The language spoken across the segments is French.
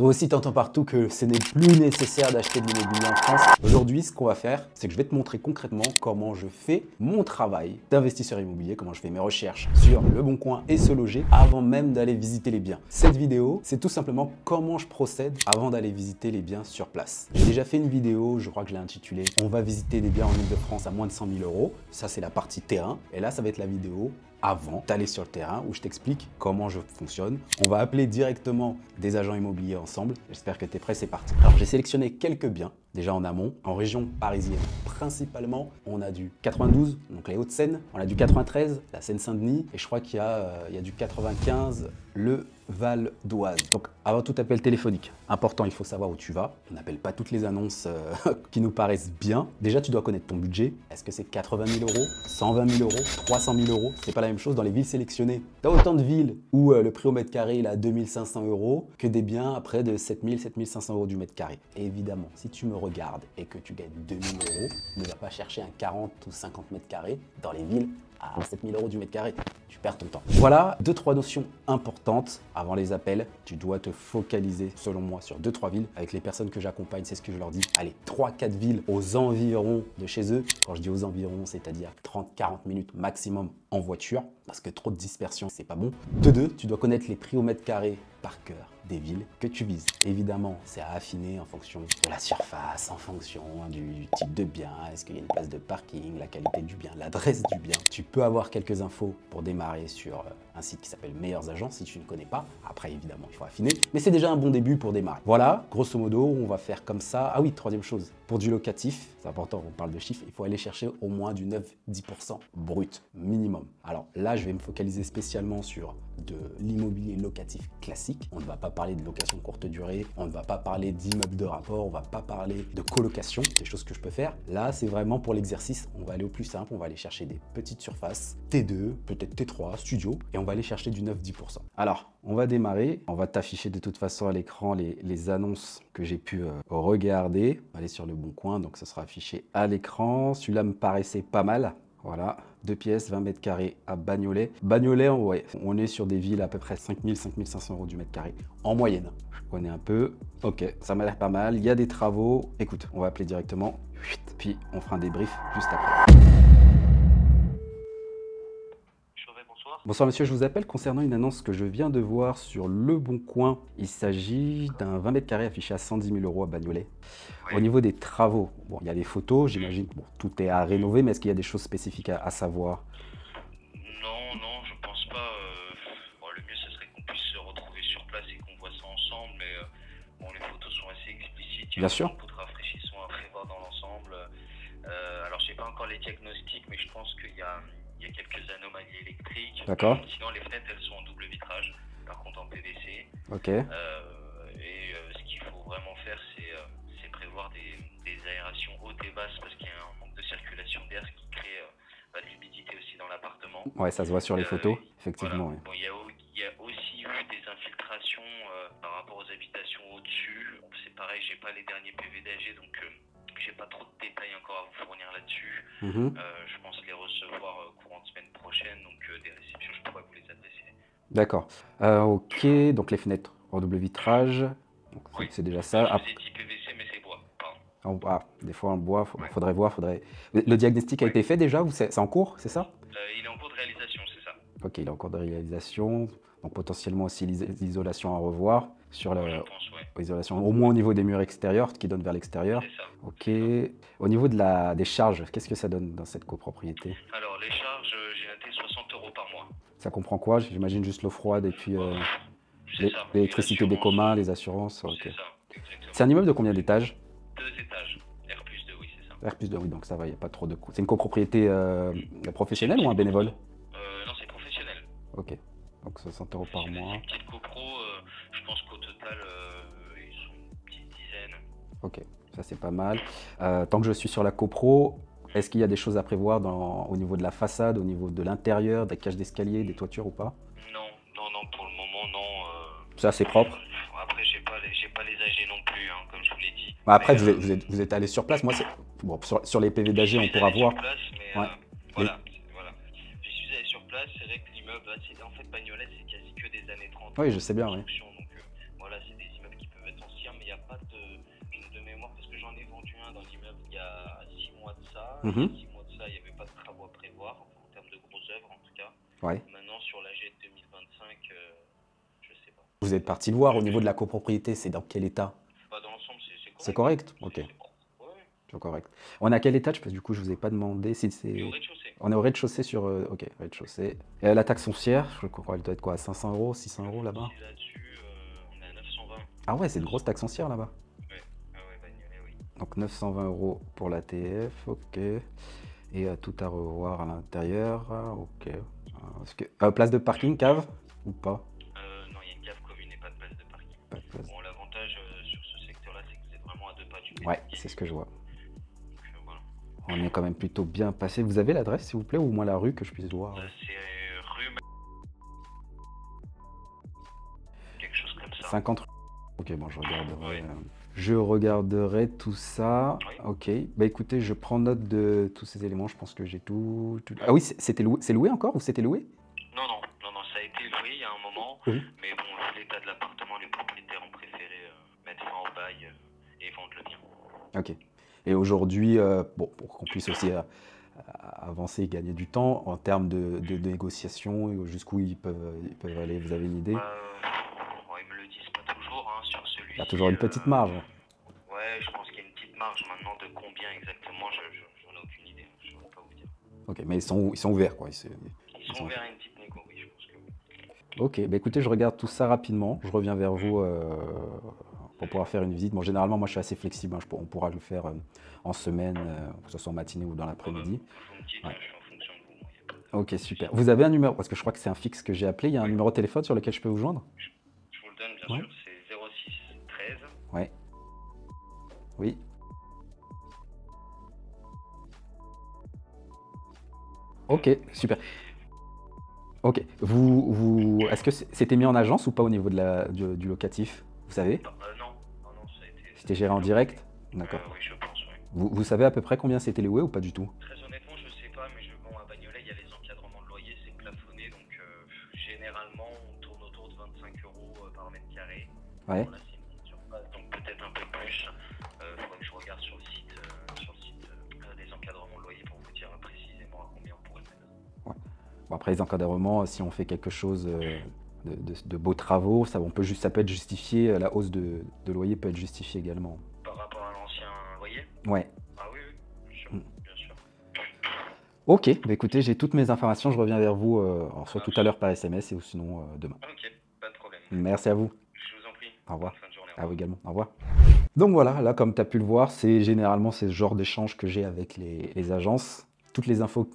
Toi aussi, t'entends partout que ce n'est plus nécessaire d'acheter de l'immobilier en France. Aujourd'hui, ce qu'on va faire, c'est que je vais te montrer concrètement comment je fais mon travail d'investisseur immobilier, comment je fais mes recherches sur Le Bon Coin et Se Loger avant même d'aller visiter les biens. Cette vidéo, c'est tout simplement comment je procède avant d'aller visiter les biens sur place. J'ai déjà fait une vidéo, je crois que je l'ai intitulée « On va visiter des biens en Ile-de-France à moins de 100 000 euros ». Ça, c'est la partie terrain. Et là, ça va être la vidéo avant d'aller sur le terrain où je t'explique comment je fonctionne. On va appeler directement des agents immobiliers ensemble. J'espère que tu es prêt, c'est parti. Alors j'ai sélectionné quelques biens déjà en amont, en région parisienne. Principalement, on a du 92, donc les Hauts-de-Seine, on a du 93, la Seine-Saint-Denis, et je crois qu'il y a du 95, le Val d'Oise. Donc avant tout appel téléphonique, important, il faut savoir où tu vas. On n'appelle pas toutes les annonces qui nous paraissent bien. Déjà, tu dois connaître ton budget. Est-ce que c'est 80 000 euros, 120 000 euros, 300 000 euros? C'est pas la même chose dans les villes sélectionnées. Tu as autant de villes où le prix au mètre carré il est à 2500 euros que des biens à près de 7000, 7500 euros du mètre carré. Et évidemment, si tu me regardes et que tu gagnes 2000 euros, ne va pas chercher un 40 ou 50 mètres carrés dans les villes à 7000 euros du mètre carré. Tu perds ton temps. Voilà 2-3 notions importantes avant les appels. Tu dois te focaliser, selon moi, sur 2-3 villes. Avec les personnes que j'accompagne, c'est ce que je leur dis. Allez, 3-4 villes aux environs de chez eux. Quand je dis aux environs, c'est-à-dire 30-40 minutes maximum en voiture, parce que trop de dispersion, c'est pas bon. De deux, tu dois connaître les prix au mètre carré par cœur des villes que tu vises. Évidemment, c'est à affiner en fonction de la surface, en fonction du type de bien, est-ce qu'il y a une place de parking, la qualité du bien, l'adresse du bien. Tu peux avoir quelques infos pour démarrer sur un site qui s'appelle Meilleurs Agents si tu ne connais pas. Après, évidemment, il faut affiner, mais c'est déjà un bon début pour démarrer. Voilà, grosso modo, on va faire comme ça. Ah oui, troisième chose, pour du locatif, c'est important, on parle de chiffres, il faut aller chercher au moins du 9-10% brut minimum. Alors là, je vais me focaliser spécialement sur de l'immobilier locatif classique. On ne va pas parler de location courte durée, on ne va pas parler d'immeubles de rapport, on va pas parler de colocation, des choses que je peux faire. Là, c'est vraiment pour l'exercice, on va aller au plus simple, on va aller chercher des petites surfaces, T2, peut-être T3, studio, et on va aller chercher du 9-10%. Alors, on va démarrer, on va t'afficher de toute façon à l'écran les annonces que j'ai pu regarder. On va aller sur Le Bon Coin, donc ça sera affiché à l'écran. Celui-là me paraissait pas mal. Voilà, 2 pièces, 20 mètres carrés à Bagnolet. Bagnolet, ouais, on est sur des villes à peu près 5000, 5500 euros du mètre carré en moyenne. Je connais un peu. Ok, ça m'a l'air pas mal. Il y a des travaux. Écoute, on va appeler directement. Puis on fera un débrief juste après. Bonsoir monsieur, je vous appelle concernant une annonce que je viens de voir sur Le Bon Coin. Il s'agit d'un 20 mètres carrés affiché à 110 000 euros à Bagnolet. Oui. Au niveau des travaux, bon, il y a des photos, j'imagine que bon, tout est à rénover, mais est-ce qu'il y a des choses spécifiques à savoir? Non, je pense pas. Bon, le mieux, ce serait qu'on puisse se retrouver sur place et qu'on voit ça ensemble, mais bon, les photos sont assez explicites. Bien sûr. Beaucoup de rafraîchissement à prévoir dans l'ensemble. Alors, je sais pas encore les diagnostics, mais je pense qu'il y a quelques anomalies électriques. D'accord. Sinon, les fenêtres, elles sont en double vitrage, par contre en PVC. Ok. Ce qu'il faut vraiment faire, c'est prévoir des aérations hautes et basses, parce qu'il y a un manque de circulation d'air, ce qui crée de l'humidité aussi dans l'appartement. Ouais, ça se voit sur les photos, effectivement. Voilà. Ouais. Bon, il y a aussi eu des infiltrations par rapport aux habitations au-dessus. Bon, c'est pareil, j'ai pas les derniers PV d'AG, donc j'ai pas trop de détails encore à vous fournir là-dessus. Je pense les recevoir courant de semaine prochaine, donc des réceptions, je pourrais vous les adresser. D'accord. Ok, donc les fenêtres en double vitrage, oui. C'est déjà ça. Je vous ai dit PVC, mais c'est bois. Pardon. Ah, des fois en bois, faudrait voir, Le diagnostic a été fait déjà ou c'est en cours, c'est ça? Il est en cours de réalisation, c'est ça. Ok, il est en cours de réalisation, donc potentiellement aussi l'isolation à revoir sur l'isolation, au moins au niveau des murs extérieurs, qui donnent vers l'extérieur. C'est ça. Ok. Au niveau des charges, qu'est-ce que ça donne dans cette copropriété? Alors les charges, j'ai noté 60 euros par mois. Ça comprend quoi? J'imagine juste l'eau froide et puis l'électricité des communs, les assurances. Okay. C'est un immeuble de combien d'étages? 2 étages. R+2, oui, c'est ça. R+2, oui, donc ça va, il n'y a pas trop de coûts. C'est une copropriété professionnelle ou un bénévole? Non, c'est professionnel. Ok, donc 60 euros par mois. C'est une petite copro, je pense qu'au total, ils sont une petite dizaine. Ok, ça c'est pas mal. Tant que je suis sur la copro, est-ce qu'il y a des choses à prévoir au niveau de la façade, au niveau de l'intérieur, des cages d'escalier, des toitures ou pas? Non, pour le moment, non. C'est assez propre? Après, j'ai pas les AG non plus, hein, comme je vous l'ai dit. Bah après, vous êtes allé sur place. Moi, bon, sur les PV d'AG, on pourra voir. Sur place, mais voilà. J'y suis allé sur place, c'est vrai que l'immeuble, en fait, Bagnolet, c'est quasi que des années 30. Oui, je sais bien, oui. Donc, voilà, c'est des immeubles qui peuvent être dans l'immeuble il y a 6 mois de ça. Mhm. Il y a 6 mois de ça, il n'y avait pas de travaux à prévoir, enfin, en termes de grosses œuvres en tout cas. Ouais. Maintenant, sur l'AG 2025, je sais pas. Vous êtes parti le voir au niveau de la copropriété, c'est dans quel état? Bah, dans l'ensemble, c'est correct. C'est correct? Ok, Ouais. c'est correct. On est à quel étage? Parce que du coup, je vous ai pas demandé si Et c'est... au rez-de-chaussée. On est au rez-de-chaussée sur... Ok, rez-de-chaussée. Et la taxe foncière, je crois qu'elle doit être quoi? 500 €, 600 € là-bas? Si là-dessus, on est à 920. Ah ouais, c'est une grosse taxe foncière là-bas. Ouais, ah ouais, Bagnolet, oui. Donc 920 € pour la TF, ok. Et tout à revoir à l'intérieur, ok. Place de parking, cave ou pas? Non, il y a une cave commune et pas de place de parking. Pas de place. Bon, l'avantage sur ce secteur-là, c'est que vous êtes vraiment à 2 pas du Ouais, BTP. c'est ce que je vois. Donc, voilà. On est quand même plutôt bien passé. Vous avez l'adresse, s'il vous plaît, ou au moins la rue que je puisse voir? C'est rue... quelque chose comme ça. 50 rue. Ok, bon, je regarderai. Ouais. Je regarderai tout ça. Oui. Ok. Bah écoutez, je prends note de tous ces éléments. Je pense que j'ai tout. Ah oui, c'était loué. C'est loué encore ou c'était loué? Non, ça a été loué il y a un moment, Oui. mais bon, vu l'état de l'appartement, les propriétaires ont préféré mettre fin au bail et vendre le bien. Ok. Et aujourd'hui, bon, pour qu'on puisse aussi avancer et gagner du temps en termes de négociation, jusqu'où ils peuvent aller, vous avez une idée? Bon, ils me le disent pas toujours hein, sur celui-ci. Il y a toujours une petite marge. Ouais, je pense qu'il y a une petite marge maintenant de combien exactement, j'en ai aucune idée, je ne saurais pas vous dire. Ok, mais ils sont ouverts, quoi. Ils sont ouverts à une petite négo, oui, je pense que oui. Ok, bah écoutez, je regarde tout ça rapidement. Je reviens vers vous pour pouvoir faire une visite. Bon, généralement, moi, je suis assez flexible. Hein. On pourra le faire en semaine, que ce soit en matinée ou dans l'après-midi. Vous me dites, Ouais. je suis en fonction de vous. Moi, y a pas de... Ok, super. Vous avez un numéro, parce que je crois que c'est un fixe que j'ai appelé. Il y a un numéro de téléphone sur lequel je peux vous joindre? Je vous le donne, bien Ouais. sûr, c'est 06 13 Ouais. Oui. Ok, super. Ok. Est-ce que c'était mis en agence ou pas au niveau de du locatif? Vous savez? non, ça a été... C'était géré en direct? D'accord. Oui, je pense, oui. Vous savez à peu près combien c'était loué ou pas du tout? Très honnêtement, je sais pas, mais bon, à Bagnolet, il y a les encadrements de loyer, c'est plafonné, donc généralement, on tourne autour de 25 € par mètre carré. Ouais. Bon, là, c'est une petite surface, donc peut-être un peu plus. Il faudrait que je regarde sur le site, des encadrements de loyer pour vous dire précisément à combien on pourrait le mettre. Bon, après les encadrements, si on fait quelque chose de beaux travaux, ça peut être justifié, la hausse de loyer peut être justifiée également. Par rapport à l'ancien loyer? Ouais. Ah oui, bien sûr, bien sûr. Ok, bah écoutez, j'ai toutes mes informations, je reviens vers vous soit tout à l'heure par SMS ou sinon demain. Ok, pas de problème. Merci à vous. Je vous en prie. Au revoir. Bonne fin de journée. À vous également. Au revoir. Donc voilà, là comme tu as pu le voir, c'est généralement ce genre d'échange que j'ai avec les agences. Toutes les infos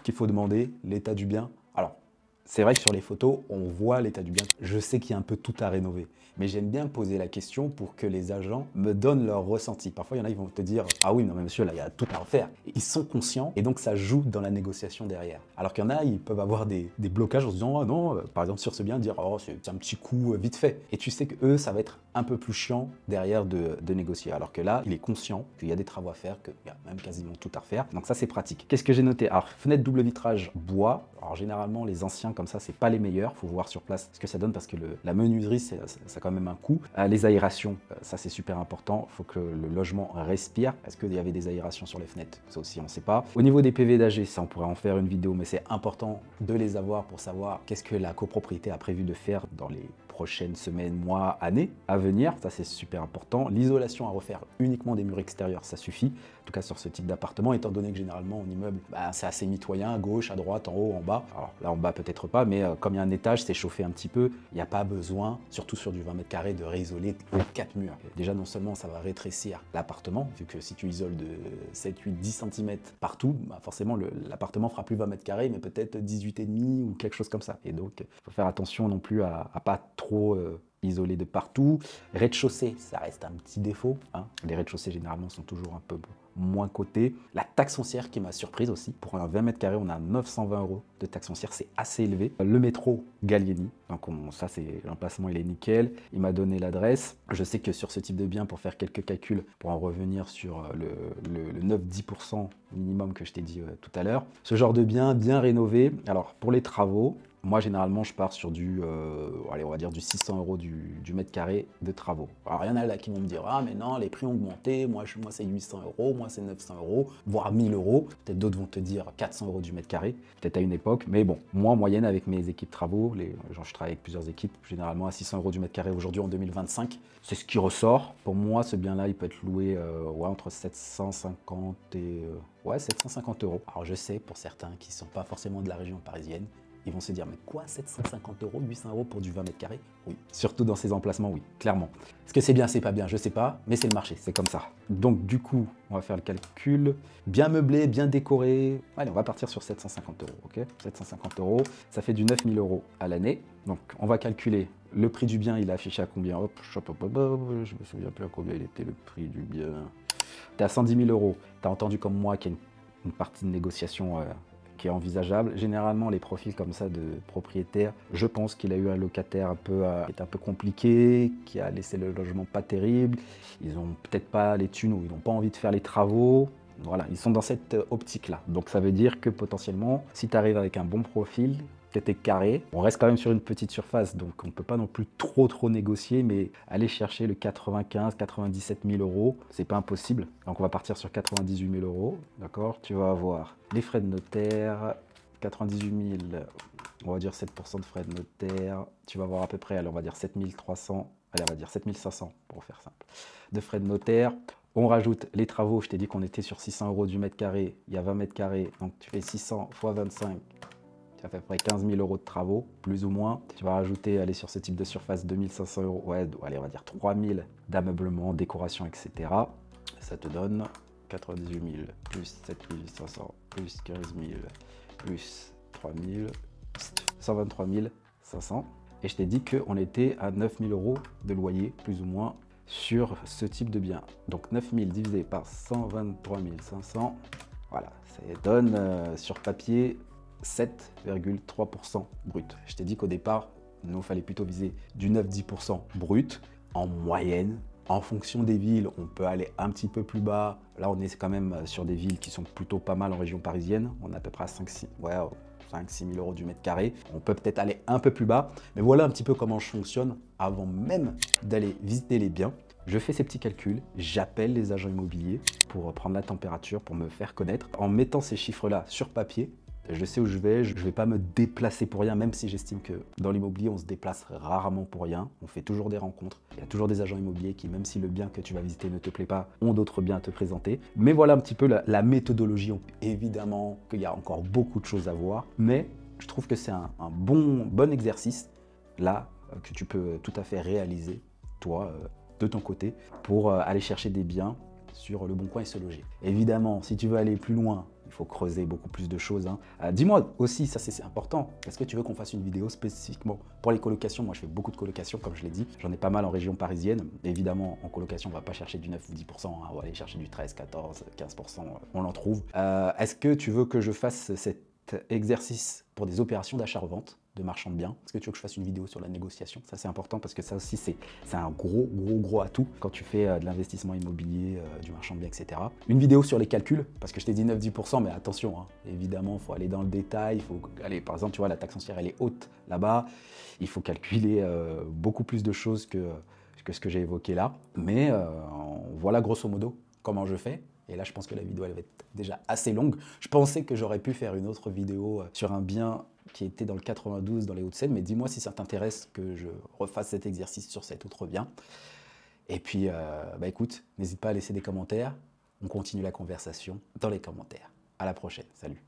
qu'il faut demander, l'état du bien. Alors, c'est vrai que sur les photos, on voit l'état du bien. Je sais qu'il y a un peu tout à rénover, mais j'aime bien poser la question pour que les agents me donnent leur ressenti. Parfois, il y en a, ils vont te dire « Ah oui, non mais monsieur, là, il y a tout à refaire ». Ils sont conscients et donc ça joue dans la négociation derrière. Alors qu'il y en a, ils peuvent avoir des blocages en se disant « Ah non », par exemple sur ce bien, dire « Oh, c'est un petit coup vite fait ». Et tu sais que eux, ça va être un peu plus chiant derrière de négocier. Alors que là, il est conscient qu'il y a des travaux à faire, qu'il y a même quasiment tout à refaire. Donc ça, c'est pratique. Qu'est-ce que j'ai noté? Alors, fenêtre double vitrage bois. Alors généralement, les anciens comme ça, c'est pas les meilleurs. Faut voir sur place ce que ça donne parce que la menuiserie, ça a quand même un coût. Les aérations, ça c'est super important. Il faut que le logement respire. Est-ce qu'il y avait des aérations sur les fenêtres? Ça aussi, on ne sait pas. Au niveau des PV d'AG, ça on pourrait en faire une vidéo, mais c'est important de les avoir pour savoir qu'est-ce que la copropriété a prévu de faire dans les prochaines semaines, mois, années à venir. Ça, c'est super important. L'isolation à refaire uniquement des murs extérieurs, ça suffit. En tout cas, sur ce type d'appartement, étant donné que généralement, en immeuble, c'est assez mitoyen, à gauche, à droite, en haut, en bas. Alors là, en bas, peut-être pas, mais comme il y a un étage, c'est chauffé un petit peu. Il n'y a pas besoin, surtout sur du 20 mètres carrés, de réisoler les 4 murs. Déjà, non seulement ça va rétrécir l'appartement, vu que si tu isoles de 7, 8, 10 cm partout, forcément, l'appartement fera plus 20 mètres carrés, mais peut-être 18,5 ou quelque chose comme ça. Et donc, il faut faire attention non plus à pas trop isolé de partout. Rez-de-chaussée, ça reste un petit défaut. Hein. Les rez-de-chaussée, généralement, sont toujours un peu moins coté. La taxe foncière qui m'a surprise aussi. Pour un 20 mètres carrés, on a 920 € de taxe foncière, c'est assez élevé. Le métro Gallieni, donc ça c'est l'emplacement, il est nickel. Il m'a donné l'adresse. Je sais que sur ce type de bien, pour faire quelques calculs, pour en revenir sur le 9-10% minimum que je t'ai dit tout à l'heure, ce genre de bien rénové. Alors pour les travaux, moi, généralement, je pars sur allez, on va dire du 600 € du mètre carré de travaux. Alors, il y en a là qui vont me dire, ah, mais non, les prix ont augmenté, moi c'est 800 €, moi c'est 900 €, voire 1000 €. Peut-être d'autres vont te dire 400 € du mètre carré, peut-être à une époque. Mais bon, moi, en moyenne, avec mes équipes travaux, genre, je travaille avec plusieurs équipes, généralement à 600 € du mètre carré aujourd'hui en 2025. C'est ce qui ressort. Pour moi, ce bien-là, il peut être loué entre 750 et 750 €. Alors, je sais, pour certains qui ne sont pas forcément de la région parisienne, ils vont se dire, mais quoi, 750 €, 800 € pour du 20 mètres carrés? Oui, surtout dans ces emplacements, oui, clairement. Est-ce que c'est bien, c'est pas bien? Je sais pas, mais c'est le marché, c'est comme ça. Donc du coup, on va faire le calcul. Bien meublé, bien décoré. Allez, on va partir sur 750 €, ok? 750 €, ça fait du 9000 € à l'année. Donc on va calculer le prix du bien, il est affiché à combien? Hop, je me souviens plus à combien il était le prix du bien. T'es à 110 000 €. T'as entendu comme moi qu'il y a une partie de négociation qui est envisageable. Généralement, les profils comme ça de propriétaires, je pense qu'il a eu un locataire qui est un peu compliqué, qui a laissé le logement pas terrible. Ils n'ont peut-être pas les thunes ou ils n'ont pas envie de faire les travaux. Voilà, ils sont dans cette optique-là. Donc ça veut dire que potentiellement, si tu arrives avec un bon profil, que tu es carré, on reste quand même sur une petite surface, donc on ne peut pas non plus trop négocier, mais aller chercher le 97 000 €, c'est pas impossible. Donc on va partir sur 98 000 €, d'accord? Tu vas avoir les frais de notaire, 98 000, on va dire 7% de frais de notaire, tu vas avoir à peu près, alors on va dire 7 300, allez on va dire 7 500 pour faire simple, de frais de notaire. On rajoute les travaux, je t'ai dit qu'on était sur 600 € du mètre carré, il y a 20 mètres carrés, donc tu fais 600 x 25, ça fait à peu près 15 000 € de travaux, plus ou moins. Tu vas rajouter, aller sur ce type de surface, 2500 €, ouais, allez, on va dire 3000 d'ameublement, décoration, etc. Ça te donne 98 000 plus 7500 plus 15 000 plus 3000, 123 500. Et je t'ai dit qu'on était à 9 000 € de loyer, plus ou moins, sur ce type de bien. Donc 9 000 divisé par 123 500, voilà, ça donne sur papier 7,3% brut. Je t'ai dit qu'au départ, nous, il fallait plutôt viser du 9-10% brut en moyenne. En fonction des villes, on peut aller un petit peu plus bas. Là, on est quand même sur des villes qui sont plutôt pas mal en région parisienne. On est à peu près à 5-6 000 € du mètre carré. On peut peut-être aller un peu plus bas. Mais voilà un petit peu comment je fonctionne avant même d'aller visiter les biens. Je fais ces petits calculs, j'appelle les agents immobiliers pour prendre la température, pour me faire connaître. En mettant ces chiffres-là sur papier, je sais où je vais pas me déplacer pour rien, même si j'estime que dans l'immobilier, on se déplace rarement pour rien. On fait toujours des rencontres. Il y a toujours des agents immobiliers qui, même si le bien que tu vas visiter ne te plaît pas, ont d'autres biens à te présenter. Mais voilà un petit peu la méthodologie. Évidemment qu'il y a encore beaucoup de choses à voir, mais je trouve que c'est un bon exercice, là, que tu peux tout à fait réaliser, toi, de ton côté, pour aller chercher des biens sur Le Bon Coin et Se Loger. Évidemment, si tu veux aller plus loin, il faut creuser beaucoup plus de choses. Dis-moi aussi, ça c'est important, est-ce que tu veux qu'on fasse une vidéo spécifiquement pour les colocations? Moi je fais beaucoup de colocations, comme je l'ai dit, j'en ai pas mal en région parisienne. Évidemment, en colocation, on va pas chercher du 9 ou 10%, on va aller chercher du 13, 14, 15%, on en trouve. Est-ce que tu veux que je fasse cet exercice pour des opérations d'achat-revente de marchand de biens? Est-ce que tu veux que je fasse une vidéo sur la négociation? Ça c'est important parce que ça aussi c'est un gros atout quand tu fais de l'investissement immobilier, du marchand de biens, etc. Une vidéo sur les calculs, parce que je t'ai dit 9-10%, mais attention, évidemment, il faut aller dans le détail, il faut aller, par exemple, tu vois, la taxe foncière elle est haute là-bas, il faut calculer beaucoup plus de choses que ce que j'ai évoqué là. Mais voilà grosso modo comment je fais. Et là, je pense que la vidéo, elle va être déjà assez longue. Je pensais que j'aurais pu faire une autre vidéo sur un bien qui était dans le 92, dans les Hauts-de-Seine, mais dis-moi si ça t'intéresse que je refasse cet exercice sur cet autre bien. Et puis, écoute, n'hésite pas à laisser des commentaires. On continue la conversation dans les commentaires. À la prochaine. Salut.